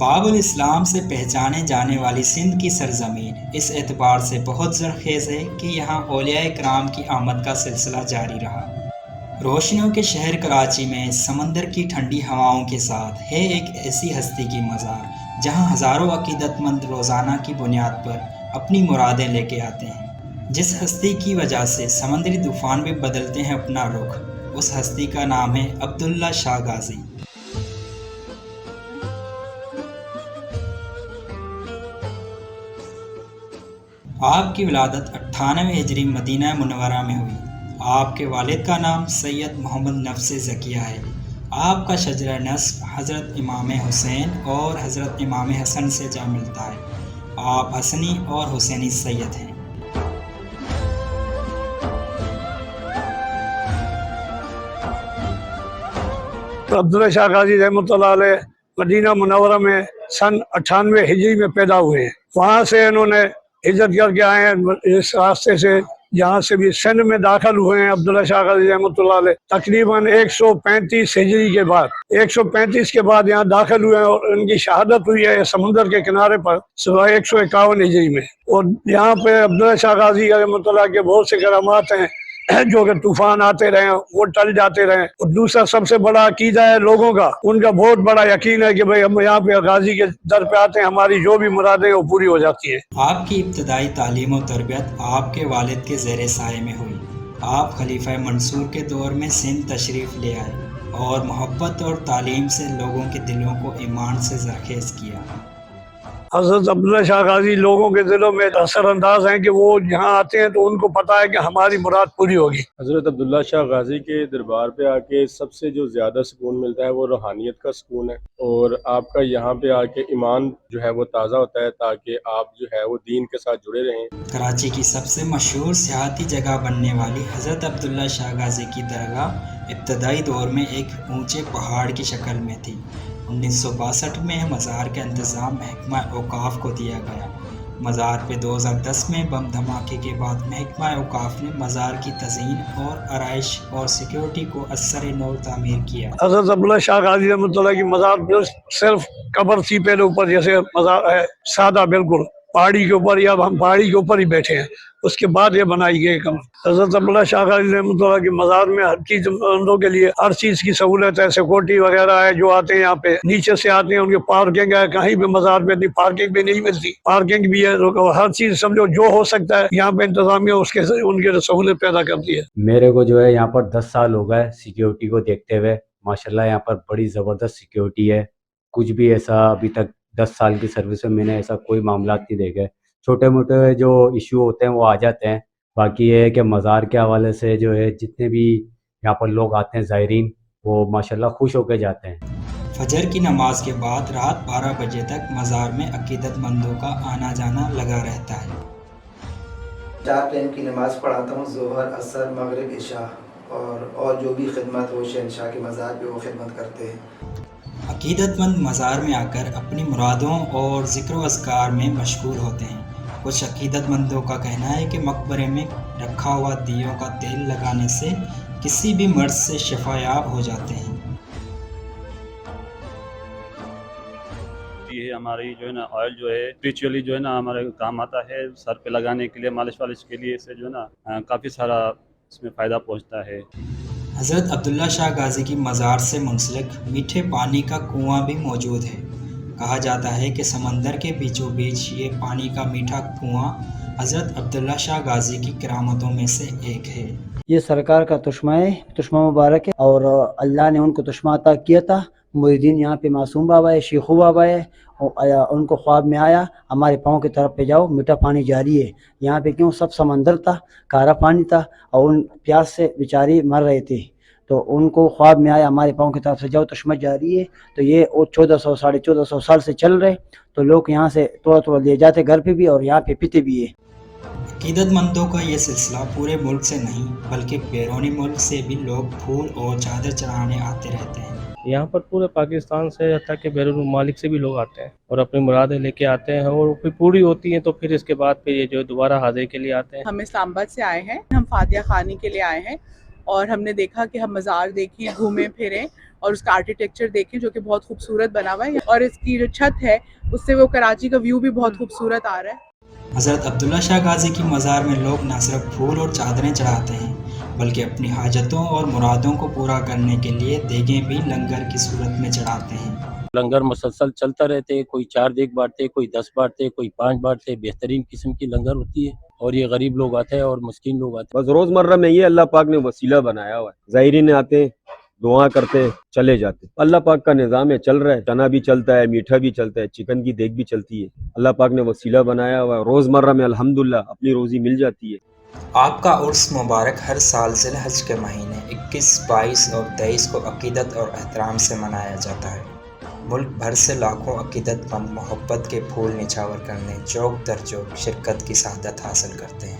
باب الاسلام سے پہچانے جانے والی سندھ کی سرزمین اس اعتبار سے بہت زرخیز ہے کہ یہاں اولیاء کرام کی آمد کا سلسلہ جاری رہا۔ روشنیوں کے شہر کراچی میں سمندر کی ٹھنڈی ہواؤں کے ساتھ ہے ایک ایسی ہستی کی مزار جہاں ہزاروں عقیدت مند روزانہ کی بنیاد پر اپنی مرادیں لے کے آتے ہیں۔ جس ہستی کی وجہ سے سمندری طوفان بھی بدلتے ہیں اپنا رخ، اس ہستی کا نام ہے عبداللہ شاہ غازی۔ آپ کی ولادت 98 ہجری مدینہ منورہ میں ہوئی۔ آپ کے والد کا نام سید محمد نفس زکیہ ہے۔ آپ کا شجرہ نسب حضرت امام حسین اور حضرت امام حسن سے جا ملتا ہے۔ آپ حسنی اور حسینی سید ہیں۔ عبداللہ شاہ غازی رحمۃ اللہ علیہ مدینہ منورہ میں سن 98 ہجری میں پیدا ہوئے ہیں۔ وہاں سے انہوں نے ہجرت کر کے آئے ہیں اس راستے سے جہاں سے بھی سندھ میں داخل ہوئے ہیں عبداللہ شاہ غازی رحمۃ اللہ علیہ تقریباً 135 ہجری کے بعد 135 کے بعد یہاں داخل ہوئے ہیں اور ان کی شہادت ہوئی ہے سمندر کے کنارے پر 151 ہجری میں۔ اور یہاں پہ عبداللہ شاہ غازی رحمۃ اللہ کے بہت سے کرامات ہیں جو کہ طوفان آتے رہے وہ ٹل جاتے رہے۔ اور دوسرا سب سے بڑا عقیدہ ہے لوگوں کا، ان کا بہت بڑا یقین ہے کہ بھئی ہم یہاں پہ غازی کے در پہ آتے ہیں، ہماری جو بھی مرادیں وہ پوری ہو جاتی ہے۔ آپ کی ابتدائی تعلیم و تربیت آپ کے والد کے زیر سائے میں ہوئی۔ آپ خلیفہ منصور کے دور میں سندھ تشریف لے آئے اور محبت اور تعلیم سے لوگوں کے دلوں کو ایمان سے زرخیز کیا۔ حضرت عبداللہ شاہ غازی لوگوں کے دلوں میں اثر انداز ہیں کہ وہ یہاں آتے ہیں تو ان کو پتہ ہے کہ ہماری مراد پوری ہوگی۔ حضرت عبداللہ شاہ غازی کے دربار پہ آ کے سب سے جو زیادہ سکون ملتا ہے وہ روحانیت کا سکون ہے، اور آپ کا یہاں پہ آ کے ایمان جو ہے وہ تازہ ہوتا ہے تاکہ آپ جو ہے وہ دین کے ساتھ جڑے رہیں۔ کراچی کی سب سے مشہور سیاحتی جگہ بننے والی حضرت عبداللہ شاہ غازی کی درگاہ ابتدائی دور میں ایک اونچے پہاڑ کی شکل میں تھی۔ 1962 میں مزار کا انتظام محکمہ اوقاف کو دیا گیا۔ مزار پہ 2010 میں بم دھماکے کے بعد محکمہ اوقاف نے مزار کی تزئین اور آرائش اور سیکیورٹی کو اثر نو تعمیر کیا۔ حضرت عبداللہ شاہ غازی رحمۃ اللہ کی مزار پہ صرف قبر تھی پہلے اوپر، جیسے مزار ہے سادہ بالکل پہاڑی کے اوپر، یا ہم پہاڑی کے اوپر ہی بیٹھے ہیں، اس کے بعد یہ بنائی گئی قبر۔ حضرت عبداللہ شاہ غازی رحمۃ اللہ کی مزار میں ہر چیز بندوں کے لیے ہر چیز کی سہولت ہے، سیکورٹی وغیرہ ہے، جو آتے ہیں یہاں پہ نیچے سے آتے ہیں ان کے پارکنگ ہے، کہیں بھی مزار پہ اتنی پارکنگ بھی نہیں ملتی، پارکنگ بھی ہے، ہر چیز سمجھو جو ہو سکتا ہے یہاں پہ انتظامیہ اس کے ان کے سہولت پیدا کرتی ہے۔ میرے کو جو ہے یہاں پر 10 سال ہو گئے سیکیورٹی کو دیکھتے ہوئے، ماشاءاللہ یہاں پر بڑی زبردست سیکیورٹی ہے۔ کچھ بھی ایسا ابھی تک 10 سال کی سروس میں نے ایسا کوئی معاملات نہیں دیکھے۔ چھوٹے موٹے جو ایشو ہوتے ہیں وہ آ جاتے ہیں، باقی یہ ہے کہ مزار کے حوالے سے جو ہے جتنے بھی یہاں پر لوگ آتے ہیں زائرین، وہ ماشاءاللہ خوش ہو کے جاتے ہیں۔ فجر کی نماز کے بعد رات 12 بجے تک مزار میں عقیدت مندوں کا آنا جانا لگا رہتا ہے۔ 4 ٹائم کی نماز پڑھاتا ہوں، ظہر، عصر، مغرب، عشاء، اور جو بھی خدمت ہو شہنشاہ کے مزار پہ وہ خدمت کرتے ہیں۔ عقیدت مند مزار میں آ کر اپنی مرادوں اور ذکر و اذکار میں مشغول ہوتے ہیں۔ کچھ عقیدت مندوں کا کہنا ہے کہ مقبرے میں رکھا ہوا دیوں کا تیل لگانے سے کسی بھی مرض سے شفا یاب ہو جاتے ہیں۔ یہ ہماری جو ہے نا آئل جو ہے اسپریچولی جو ہے نا ہمارے کام آتا ہے، سر پہ لگانے کے لیے، مالش والش کے لیے، اس سے جو ہے نا کافی سارا اس میں فائدہ پہنچتا ہے۔ حضرت عبداللہ شاہ غازی کی مزار سے منسلک میٹھے پانی کا کنواں بھی موجود ہے۔ کہا جاتا ہے کہ سمندر کے بیچوں بیچ یہ پانی کا میٹھا کنواں حضرت عبداللہ شاہ غازی کی کرامتوں میں سے ایک ہے۔ یہ سرکار کا تشمہ ہے، تشمہ مبارک ہے، اور اللہ نے ان کو تشمہ عطا کیا تھا۔ مریدین یہاں پہ معصوم بابا ہے، شیخو بابا ہے، ان کو خواب میں آیا ہمارے پاؤں کی طرف پہ جاؤ، میٹھا پانی جاری ہے یہاں پہ، کیوں سب سمندر تھا، کارا پانی تھا، اور ان پیاس سے بیچاری مر رہے تھے، تو ان کو خواب میں آیا ہمارے پاؤں کی طرف سے جاؤ، تشمہ جاری ہے۔ تو یہ 1400 ساڑھے 1400 سال سے چل رہے، تو لوگ یہاں سے تھوڑا تھوڑا لے جاتے گھر پہ بھی، اور یہاں پہ پیتے بھی ہے۔ عقیدت مندوں کا یہ سلسلہ پورے ملک سے نہیں بلکہ بیرونی ملک سے بھی لوگ پھول اور چادر چڑھانے آتے رہتے ہیں۔ یہاں پر پورے پاکستان سے حتیٰ کہ بیرون ممالک سے بھی لوگ آتے ہیں اور اپنی مرادیں لے کے آتے ہیں، اور پھر پوری ہوتی ہیں تو پھر اس کے بعد پھر یہ جو دوبارہ حاضری کے لیے آتے ہیں۔ ہم اسلام آباد سے آئے ہیں، ہم فاتحہ خوانی کے لیے آئے ہیں، اور ہم نے دیکھا کہ ہم مزار دیکھیں، گھومیں پھریں اور اس کا آرکیٹیکچر دیکھیں جو کہ بہت خوبصورت بنا ہوا ہے، اور اس کی جو چھت ہے اس سے وہ کراچی کا ویو بھی بہت خوبصورت آ رہا ہے۔ حضرت عبداللہ شاہ غازی کی مزار میں لوگ نہ صرف پھول اور چادریں چڑھاتے ہیں بلکہ اپنی حاجتوں اور مرادوں کو پورا کرنے کے لیے دیگیں بھی لنگر کی صورت میں چڑھاتے ہیں۔ لنگر مسلسل چلتا رہتے، کوئی 4 دیگ بانٹتے، کوئی 10 بانٹتے، کوئی 5 بانٹتے، بہترین قسم کی لنگر ہوتی ہے اور یہ غریب لوگ آتے ہیں اور مسکین لوگ آتے ہیں۔ بس روزمرہ میں یہ اللہ پاک نے وسیلہ بنایا ہوا ہے، زائرین آتے ہیں، دعا کرتے چلے جاتے، اللہ پاک کا نظام ہے، چل رہا ہے، چنا بھی چلتا ہے، میٹھا بھی چلتا ہے، چکن کی دیگ بھی چلتی ہے، اللہ پاک نے وسیلہ بنایا ہوا ہے، روزمرہ میں الحمدللہ اپنی روزی مل جاتی ہے۔ آپ کا عرس مبارک ہر سال ذی الحج کے مہینے 21، 22 اور 23 کو عقیدت اور احترام سے منایا جاتا ہے۔ ملک بھر سے لاکھوں عقیدت مند محبت کے پھول نچھاور کرنے چوک در چوک شرکت کی سعادت حاصل کرتے ہیں۔